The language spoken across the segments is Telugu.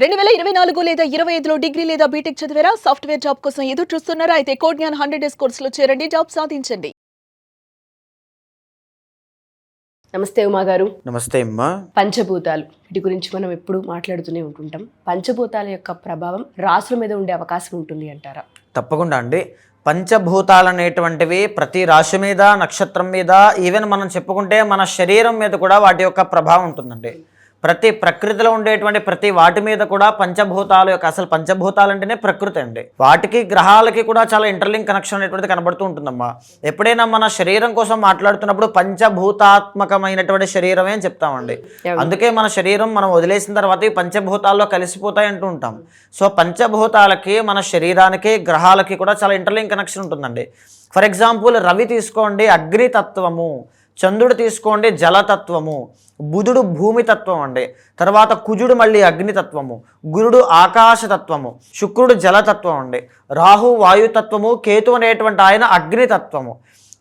2024 లేదా 25లో డిగ్రీ లేదా బీటెక్ చదివారా? సాఫ్ట్‌వేర్ జాబ్ కోసం ఎదురు చూస్తున్నారా? అయితే కోడ్ జ్ఞాన్ 100 డేస్ కోర్సులో చేరండి, జాబ్ సాధించండి. నమస్తే ఉమా గారు. నమస్తే అమ్మా. పంచభూతాలు వీటి గురించి మనం ఎప్పుడు మాట్లాడుతూనే ఉంటుంటాం. పంచభూతాల యొక్క ప్రభావం రాశుల మీద ఉండే అవకాశం ఉంటుంది అంటారా? తప్పకుండా అండి. పంచభూతాలు అనేటువంటివి ప్రతి రాశి మీద, నక్షత్రం మీద, ఈవెన్ మనం చెప్పుకుంటే మన శరీరం మీద కూడా వాటి యొక్క ప్రభావం ఉంటుందండి. ప్రతి ప్రకృతిలో ఉండేటువంటి ప్రతి వాటి మీద కూడా పంచభూతాలు యొక్క అసలు పంచభూతాలు అంటేనే ప్రకృతి అండి. వాటికి గ్రహాలకి కూడా చాలా ఇంటర్లింక్ కనెక్షన్ అనేటువంటిది కనబడుతూ ఉంటుందమ్మా. ఎప్పుడైనా మన శరీరం కోసం మాట్లాడుతున్నప్పుడు పంచభూతాత్మకమైనటువంటి శరీరమే అని చెప్తామండి. అందుకే మన శరీరం మనం వదిలేసిన తర్వాత ఈ పంచభూతాల్లో కలిసిపోతాయి అంటూ ఉంటాం. సో పంచభూతాలకి మన శరీరానికి గ్రహాలకి కూడా చాలా ఇంటర్లింక్ కనెక్షన్ ఉంటుందండి. ఫర్ ఎగ్జాంపుల్ రవి తీసుకోండి, అగ్నితత్వము. చంద్రుడు తీసుకోండి, జలతత్వము. బుధుడు భూమితత్వం అండి. తర్వాత కుజుడు మళ్ళీ అగ్నితత్వము. గురుడు ఆకాశతత్వము. శుక్రుడు జలతత్వం అండి. రాహు వాయుతత్వము. కేతు అనేటువంటి ఆయన అగ్నితత్వము.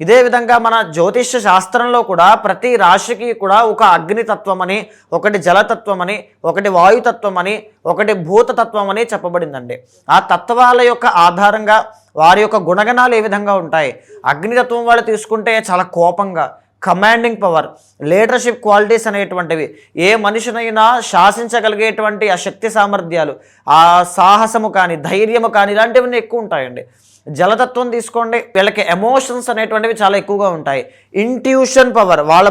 ఇదే విధంగా మన జ్యోతిష్య శాస్త్రంలో కూడా ప్రతి రాశికి కూడా ఒక అగ్నితత్వం అని, ఒకటి జలతత్వం అని, ఒకటి వాయుతత్వం అని, ఒకటి భూతతత్వం అని చెప్పబడిందండి. ఆ తత్వాల యొక్క ఆధారంగా వారి యొక్క గుణగణాలు ఏ విధంగా ఉంటాయి. అగ్నితత్వం వాళ్ళు తీసుకుంటే చాలా కోపంగా, కమాండింగ్ పవర్, లీడర్షిప్ క్వాలిటీస్ అనేటువంటివి, ఏ మనిషినైనా శాసించగలిగేటువంటి ఆ శక్తి సామర్థ్యాలు, ఆ సాహసము కానీ, ధైర్యము కానీ ఇలాంటివన్నీ ఎక్కువ ఉంటాయండి. జలతత్వం తీసుకోండి, వీళ్ళకి ఎమోషన్స్ అనేటువంటివి చాలా ఎక్కువగా ఉంటాయి. ఇంట్యూషన్ పవర్, వాళ్ళ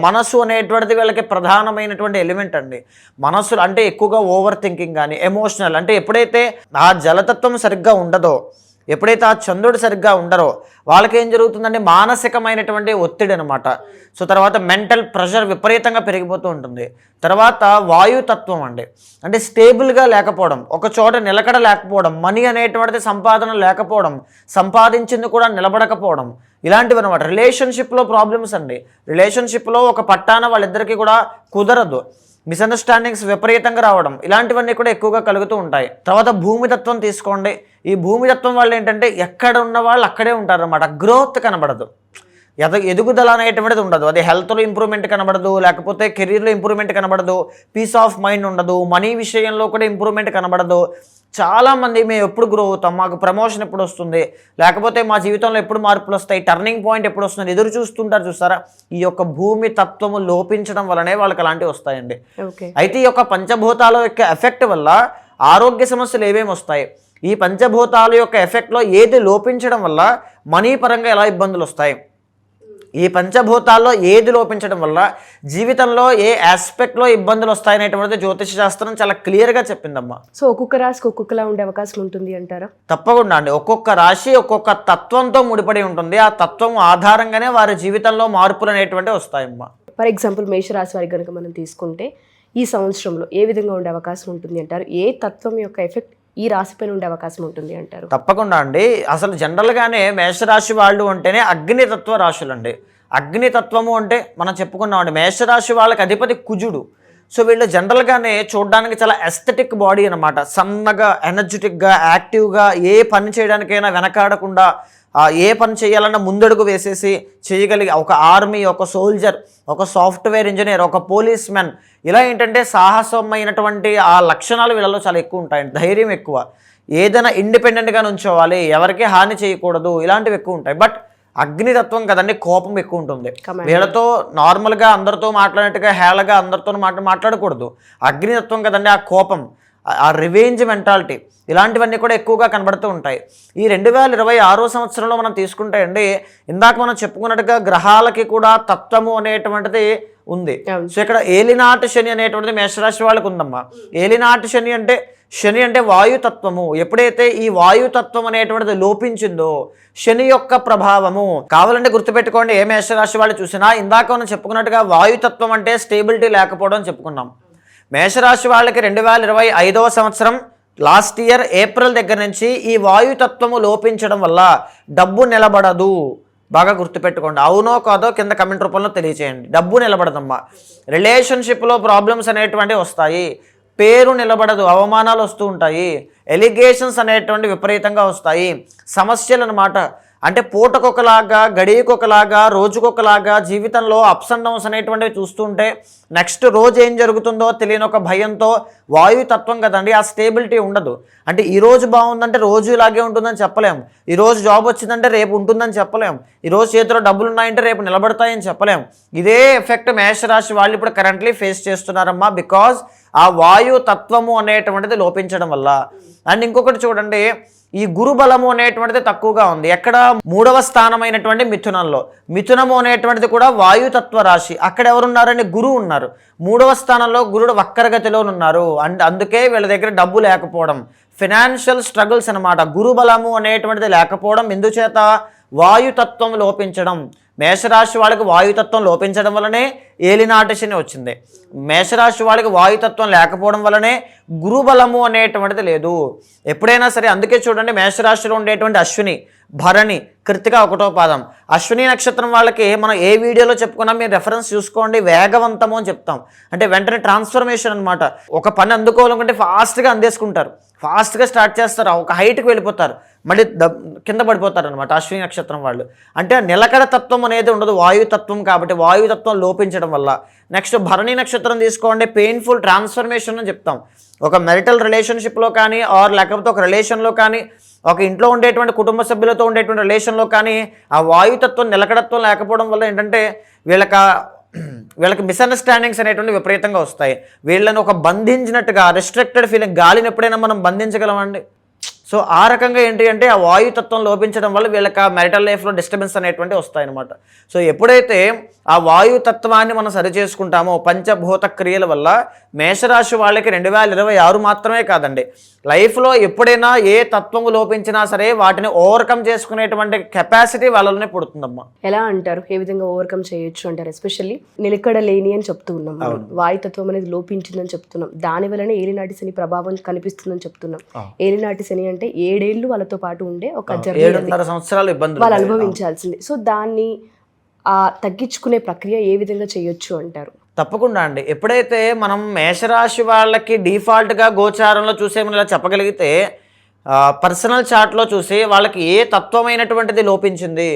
మనసు అనేటువంటిది వీళ్ళకి ప్రధానమైనటువంటి ఎలిమెంట్ అండి. మనసు అంటే ఎక్కువగా ఓవర్ థింకింగ్ కానీ, ఎమోషనల్ అంటే ఎప్పుడైతే ఆ జలతత్వం సరిగ్గా ఉండదో, ఎప్పుడైతే ఆ చంద్రుడు సరిగ్గా ఉండరో వాళ్ళకి ఏం జరుగుతుందంటే మానసికమైనటువంటి ఒత్తిడి అనమాట. సో తర్వాత మెంటల్ ప్రెషర్ విపరీతంగా పెరిగిపోతూ ఉంటుంది. తర్వాత వాయుతత్వం అండి, అంటే స్టేబుల్గా లేకపోవడం, ఒక చోట నిలకడ లేకపోవడం, మనీ అనేటువంటిది సంపాదన లేకపోవడం, సంపాదించింది కూడా నిలబడకపోవడం, ఇలాంటివి అనమాట. రిలేషన్షిప్లో ప్రాబ్లమ్స్ అండి. రిలేషన్షిప్లో ఒక పట్టాన వాళ్ళిద్దరికీ కూడా కుదరదు, మిస్అండర్స్టాండింగ్స్ విపరీతంగా రావడం, ఇలాంటివన్నీ కూడా ఎక్కువగా కలుగుతూ ఉంటాయి. తర్వాత భూమితత్వం తీసుకోండి. ఈ భూమితత్వం వాళ్ళు ఏంటంటే ఎక్కడ ఉన్న వాళ్ళు అక్కడే ఉంటారన్నమాట. గ్రోత్ కనబడదు, ఎదుగుదల అనేటువంటిది ఉండదు. అది హెల్త్లో ఇంప్రూవ్మెంట్ కనబడదు, లేకపోతే కెరీర్లో ఇంప్రూవ్మెంట్ కనబడదు, పీస్ ఆఫ్ మైండ్ ఉండదు, మనీ విషయంలో కూడా ఇంప్రూవ్మెంట్ కనబడదు. చాలామంది మేము ఎప్పుడు గ్రో అవుతాం, మాకు ప్రమోషన్ ఎప్పుడు వస్తుంది, లేకపోతే మా జీవితంలో ఎప్పుడు మార్పులు వస్తాయి, టర్నింగ్ పాయింట్ ఎప్పుడు వస్తుంది ఎదురు చూస్తుంటారు చూస్తారా. ఈ యొక్క భూమి తత్వము లోపించడం వల్లనే వాళ్ళకి అలాంటివి వస్తాయండి. అయితే ఈ యొక్క పంచభూతాల యొక్క ఎఫెక్ట్ వల్ల ఆరోగ్య సమస్యలు ఏమేమి వస్తాయి, ఈ పంచభూతాల యొక్క ఎఫెక్ట్లో ఏది లోపించడం వల్ల మనీ పరంగా ఎలా ఇబ్బందులు వస్తాయి, ఈ పంచభూతాల్లో ఏది లోపించడం వల్ల జీవితంలో ఏ ఆస్పెక్ట్లో ఇబ్బందులు వస్తాయనేటువంటిది జ్యోతిష శాస్త్రం చాలా క్లియర్గా చెప్పిందమ్మా. సో ఒక్కొక్క రాశికి ఒక్కొక్కలా ఉండే అవకాశం ఉంటుంది అంటారా? తప్పకుండా అండి. ఒక్కొక్క రాశి ఒక్కొక్క తత్వంతో ముడిపడి ఉంటుంది. ఆ తత్వం ఆధారంగానే వారి జీవితంలో మార్పులు అనేటువంటివి వస్తాయమ్మా. ఫర్ ఎగ్జాంపుల్ మేషరాశి వారికి కనుక మనం తీసుకుంటే ఈ సంవత్సరంలో ఏ విధంగా ఉండే అవకాశం ఉంటుంది అంటారు? ఏ తత్వం యొక్క ఎఫెక్ట్ ఈ రాశిపైన ఉండే అవకాశం ఉంటుంది అంటారు? తప్పకుండా అండి. అసలు జనరల్గానే మేషరాశి వాళ్ళు అంటేనే అగ్నితత్వ రాశులు అండి. అగ్నితత్వము అంటే మనం చెప్పుకున్నామండి, మేషరాశి వాళ్ళకి అధిపతి కుజుడు. సో వీళ్ళు జనరల్గానే చూడడానికి చాలా ఎస్థెటిక్ బాడీ అనమాట. సన్నగా, ఎనర్జెటిక్గా, యాక్టివ్గా, ఏ పని చేయడానికైనా వెనకాడకుండా, ఏ పని చేయాలన్నా ముందడుగు వేసేసి చేయగలిగే ఒక ఆర్మీ, ఒక సోల్జర్, ఒక సాఫ్ట్వేర్ ఇంజనీర్, ఒక పోలీస్ మ్యాన్, ఇలా ఏంటంటే సాహసమైనటువంటి ఆ లక్షణాలు వీళ్ళలో చాలా ఎక్కువ ఉంటాయండి. ధైర్యం ఎక్కువ, ఏదైనా ఇండిపెండెంట్గా నుంచోవాలి, ఎవరికీ హాని చేయకూడదు, ఇలాంటివి ఎక్కువ ఉంటాయి. బట్ అగ్నితత్వం కదండి, కోపం ఎక్కువ ఉంటుంది. వీళ్ళతో నార్మల్గా అందరితో మాట్లాడినట్టుగా హేళగా అందరితో మాట్లాడకూడదు. అగ్నితత్వం కదండి, ఆ కోపం, ఆ రివెంజ్ మెంటాలిటీ, ఇలాంటివన్నీ కూడా ఎక్కువగా కనబడుతూ ఉంటాయి. ఈ 2026 సంవత్సరంలో మనం తీసుకుంటే అండి, ఇందాక మనం చెప్పుకున్నట్టుగా గ్రహాలకి కూడా తత్వము అనేటువంటిది ఉంది. సో ఇక్కడ ఏలినాటి శని అనేటువంటిది మేషరాశి వాళ్ళకి ఉందమ్మా. ఏలినాటి శని అంటే వాయుతత్వము. ఎప్పుడైతే ఈ వాయుతత్వం అనేటువంటిది లోపించిందో శని యొక్క ప్రభావము, కావాలంటే గుర్తుపెట్టుకోండి, ఏ మేషరాశి వాళ్ళు చూసినా ఇందాక మనం చెప్పుకున్నట్టుగా వాయుతత్వం అంటే స్టేబిలిటీ లేకపోవడం చెప్పుకున్నాం. మేషరాశి వాళ్ళకి 2025 సంవత్సరం లాస్ట్ ఇయర్ ఏప్రిల్ దగ్గర నుంచి ఈ వాయుతత్వము లోపించడం వల్ల డబ్బు నిలబడదు. బాగా గుర్తుపెట్టుకోండి. అవునో కాదో కింద కమెంట్ రూపంలో తెలియచేయండి. డబ్బు నిలబడదమ్మా. రిలేషన్షిప్లో ప్రాబ్లమ్స్ అనేటువంటివి వస్తాయి, పేరు నిలబడదు, అవమానాలు వస్తూ ఉంటాయి, ఎలిగేషన్స్ అనేటువంటి విపరీతంగా వస్తాయి, సమస్యలు అనమాట. అంటే పూటకొకలాగా, గడియకొకలాగా, రోజుకొకలాగా జీవితంలో అప్స్ అండ్ డౌన్స్ అనేటువంటివి చూస్తుంటే నెక్స్ట్ రోజు ఏం జరుగుతుందో తెలియని ఒక భయంతో, వాయుతత్వం కదండి, ఆ స్టేబిలిటీ ఉండదు. అంటే ఈరోజు బాగుందంటే రోజు ఇలాగే ఉంటుందని చెప్పలేం. ఈరోజు జాబ్ వచ్చిందంటే రేపు ఉంటుందని చెప్పలేం. ఈరోజు చేతిలో డబ్బులు ఉన్నాయంటే రేపు నిలబడతాయని చెప్పలేం. ఇదే ఎఫెక్ట్ మేషరాశి వాళ్ళు ఇప్పుడు కరెంట్లీ ఫేస్ చేస్తున్నారమ్మా, బికాజ్ ఆ వాయు తత్వము అనేటువంటిది లోపించడం వల్ల. అండ్ ఇంకొకటి చూడండి, ఈ గురుబలము అనేటువంటిది తక్కువగా ఉంది. ఎక్కడ? 3వ స్థానమైనటువంటి మిథునంలో. మిథునము అనేటువంటిది కూడా వాయుతత్వ రాశి. అక్కడ ఎవరున్నారండి? గురువు ఉన్నారు. 3వ స్థానంలో గురుడు వక్రగతిలో ఉన్నారు. అండ్ అందుకే వీళ్ళ దగ్గర డబ్బు లేకపోవడం, ఫినాన్షియల్ స్ట్రగుల్స్ అనమాట. గురుబలము అనేటువంటిది లేకపోవడం ఎందుచేత? వాయుతత్వం లోపించడం. మేషరాశి వాళ్ళకి వాయుతత్వం లోపించడం వల్లనే ఏలినాటి శని వచ్చింది. మేషరాశి వాళ్ళకి వాయుతత్వం లేకపోవడం వల్లనే గురుబలము అనేటువంటిది లేదు. ఎప్పుడైనా సరే అందుకే చూడండి, మేషరాశిలో ఉండేటువంటి అశ్విని, భరణి, కృత్తిక 1వ పాదం. అశ్విని నక్షత్రం వాళ్ళకి మనం ఏ వీడియోలో చెప్పుకున్నా మీరు రెఫరెన్స్ చూసుకోండి, వేగవంతము అని చెప్తాం. అంటే వెంటనే ట్రాన్స్ఫర్మేషన్ అనమాట. ఒక పని అందుకోవాలనుకుంటే ఫాస్ట్గా అందేసుకుంటారు, ఫాస్ట్గా స్టార్ట్ చేస్తారు, ఒక హైట్కి వెళ్ళిపోతారు, మళ్ళీ కింద పడిపోతారు అనమాట అశ్విని నక్షత్రం వాళ్ళు. అంటే నిలకడ తత్వం అనేది ఉండదు, వాయుతత్వం కాబట్టి. వాయుతత్వం లోపించడం వల్ల. నెక్స్ట్ భరణి నక్షత్రం తీసుకోండి, పెయిన్ఫుల్ ట్రాన్స్ఫర్మేషన్ అని చెప్తాం. ఒక మెరిటల్ రిలేషన్షిప్లో కానీ, ఆర్ లేకపోతే ఒక రిలేషన్లో కానీ, ఒక ఇంట్లో ఉండేటువంటి కుటుంబ సభ్యులతో ఉండేటువంటి రిలేషన్లో కానీ ఆ వాయుతత్వం, నిలకడత్వం లేకపోవడం వల్ల ఏంటంటే వీళ్ళకి మిస్అండర్స్టాండింగ్స్ అనేటువంటి విపరీతంగా వస్తాయి. వీళ్ళని ఒక బంధించినట్టుగా, రెస్ట్రిక్టెడ్ ఫీలింగ్, గాలిని ఎప్పుడైనా మనం బంధించగలమండి? సో ఆ రకంగా ఏంటి అంటే ఆ వాయుతత్వం లోపించడం వల్ల వీళ్ళకి ఆ మ్యారిటల్ లైఫ్లో డిస్టర్బెన్స్ అనేటువంటి వస్తాయన్నమాట. సో ఎప్పుడైతే ఆ వాయుతత్వాన్ని మనం సరి చేసుకుంటామో పంచభూత క్రియల వల్ల, మేషరాశి వాళ్ళకి 2026 మాత్రమే కాదండి, లైఫ్లో ఎప్పుడైనా ఏ తత్వము లోపించినా సరే వాటిని ఓవర్కమ్ చేసుకునేటువంటి కెపాసిటీ వాళ్ళలోనే పుడుతుందమ్మా. ఎలా అంటారు? ఏ విధంగా ఓవర్కమ్ చేయొచ్చు అంటారు? ఎస్పెషల్లీ నిలకడ లేని అని చెప్తూ ఉన్నాం, వాయుతత్వం అనేది లోపించిందని చెప్తున్నాం. దాని వల్లనే ఏలినాటి శని ప్రభావం కనిపిస్తుందని చెప్తున్నాం. ఏలినాటి శని అంటే 7 ఏళ్ళు వాళ్ళతో పాటు ఉండే ఒక జర్నీ, 7.5 సంవత్సరాలు ఇబ్బందులు వాళ్ళు అనుభవించాల్సింది. సో దాన్ని తగ్గించుకునే ప్రక్రియ ఏ విధంగా చేయొచ్చు అంటారు? తప్పకుండా అండి. ఎప్పుడైతే మనం మేషరాశి వాళ్ళకి డిఫాల్ట్గా గోచారంలో చూసేమని ఇలా చెప్పగలిగితే, పర్సనల్ చార్ట్లో చూసి వాళ్ళకి ఏ తత్వమైనటువంటిది లోపించింది,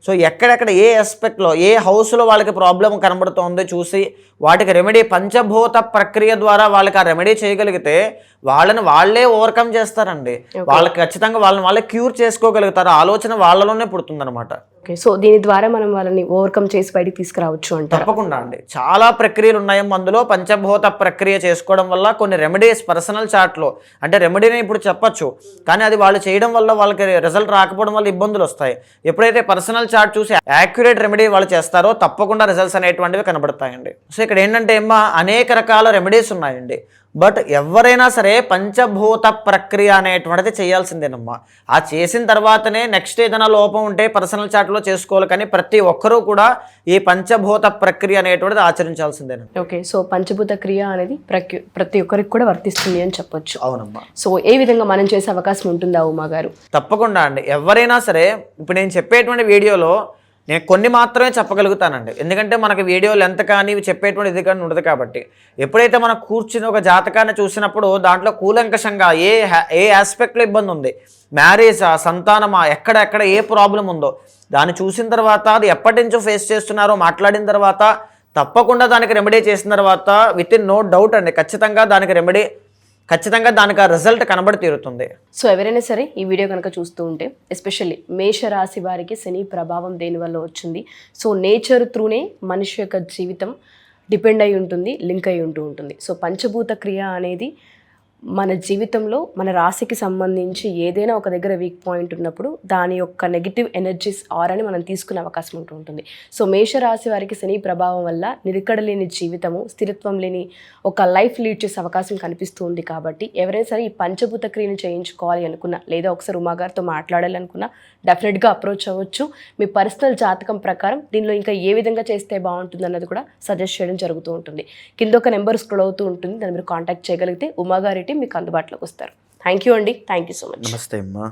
సో ఎక్కడెక్కడ ఏ ఆస్పెక్ట్లో, ఏ హౌస్లో వాళ్ళకి ప్రాబ్లం కనబడుతోందో చూసి వాటికి రెమెడీ, పంచభూత ప్రక్రియ ద్వారా వాళ్ళకి ఆ రెమెడీ చేయగలిగితే వాళ్ళని వాళ్ళే ఓవర్కమ్ చేస్తారండి. వాళ్ళకి ఖచ్చితంగా వాళ్ళే క్యూర్ చేసుకోగలుగుతారు. ఆలోచన వాళ్ళలోనే పుడుతుందన్నమాట. ఓకే, సో దీని ద్వారా మనం వాళ్ళని ఓవర్కమ్ చేసి బయటికి తీసుకురావచ్చు అంటే? తప్పకుండా అండి. చాలా ప్రక్రియలు ఉన్నాయి అందులో. పంచభూత ప్రక్రియ చేసుకోవడం వల్ల కొన్ని రెమెడీస్ పర్సనల్ చార్ట్లో, అంటే రెమెడీని ఇప్పుడు చెప్పచ్చు, కానీ అది వాళ్ళు చేయడం వల్ల వాళ్ళకి రిజల్ట్ రాకపోవడం వల్ల ఇబ్బందులు వస్తాయి. ఎప్పుడైతే పర్సనల్ చార్ట్ చూసి యాక్యురేట్ రెమెడీ వాళ్ళు చేస్తారో తప్పకుండా రిజల్ట్స్ అనేటువంటివి కనబడతాయండి. సో ఇక్కడ ఏంటంటే అనేక రకాల రెమెడీస్ ఉన్నాయండి. బట్ ఎవరైనా సరే పంచభూత ప్రక్రియ అనేటువంటిది చేయాల్సిందేనమ్మా. ఆ చేసిన తర్వాతనే నెక్స్ట్ ఏదైనా లోపం ఉంటే పర్సనల్ చార్ట్లో చేసుకోవాలి, కానీ ప్రతి ఒక్కరూ కూడా ఈ పంచభూత ప్రక్రియ అనేటువంటిది ఆచరించాల్సిందేనండి. ఓకే, సో పంచభూత క్రియ అనేది ప్రతి ఒక్కరికి కూడా వర్తిస్తుంది అని చెప్పొచ్చు. అవునమ్మా. సో ఏ విధంగా మనం చేసే అవకాశం ఉంటుందా ఉమా గారు? తప్పకుండా అండి. ఎవరైనా సరే ఇప్పుడు నేను చెప్పేటువంటి వీడియోలో నేను కొన్ని మాత్రమే చెప్పగలుగుతానండి, ఎందుకంటే మనకి వీడియో లెంత్ కానీ చెప్పేటువంటి ఇది కానీ ఉండదు కాబట్టి. ఎప్పుడైతే మనం కూర్చుని ఒక జాతకాన్ని చూసినప్పుడు దాంట్లో కూలంకషంగా ఏ ఆస్పెక్ట్లో ఇబ్బంది ఉంది, మ్యారేజా, సంతానమా, ఎక్కడ ఏ ప్రాబ్లం ఉందో దాన్ని చూసిన తర్వాత, అది ఎప్పటి నుంచో ఫేస్ చేస్తున్నారో మాట్లాడిన తర్వాత, తప్పకుండా దానికి రెమెడీ చేసిన తర్వాత విత్ ఇన్ నో డౌట్ అండి ఖచ్చితంగా దానికి రెమెడీ, ఖచ్చితంగా దానికి ఆ రిజల్ట్ కనబడి తీరుతుంది. సో ఎవరైనా సరే ఈ వీడియో కనుక చూస్తూ ఉంటే, ఎస్పెషల్లీ మేషరాశి వారికి శని ప్రభావం దేనివల్ల వచ్చింది, సో నేచర్ త్రూనే మనిషి యొక్క జీవితం డిపెండ్ అయి ఉంటుంది, లింక్ అయి ఉంటుంది. సో పంచభూత క్రియ అనేది మన జీవితంలో మన రాశికి సంబంధించి ఏదైనా ఒక దగ్గర వీక్ పాయింట్ ఉన్నప్పుడు దాని యొక్క నెగిటివ్ ఎనర్జీస్ ఆరాని మనం తీసుకునే అవకాశం ఉంటుంది. సో మేషరాశి వారికి శని ప్రభావం వల్ల నిలకడ లేని జీవితము, స్థిరత్వం లేని ఒక లైఫ్ లీడ్ చేసే అవకాశం కనిపిస్తూ ఉంది. కాబట్టి ఎవరైనా సరే ఈ పంచభూత క్రియను చేయించుకోవాలి అనుకున్నా, లేదా ఒకసారి ఉమా గారితో మాట్లాడాలి అనుకున్నా డెఫినెట్గా అప్రోచ్ అవ్వచ్చు. మీ పర్సనల్ జాతకం ప్రకారం దీనిలో ఇంకా ఏ విధంగా చేస్తే బాగుంటుంది అన్నది కూడా సజెస్ట్ చేయడం జరుగుతూ ఉంటుంది. కింద ఒక నెంబర్ స్క్రోల్ అవుతూ ఉంటుంది, దాన్ని మీరు కాంటాక్ట్ చేయగలిగితే ఉమా గారి మీకు అందుబాటులోకి వస్తారు. థ్యాంక్ యూ అండి, థ్యాంక్ యూ సో మచ్. నమస్తే అమ్మా.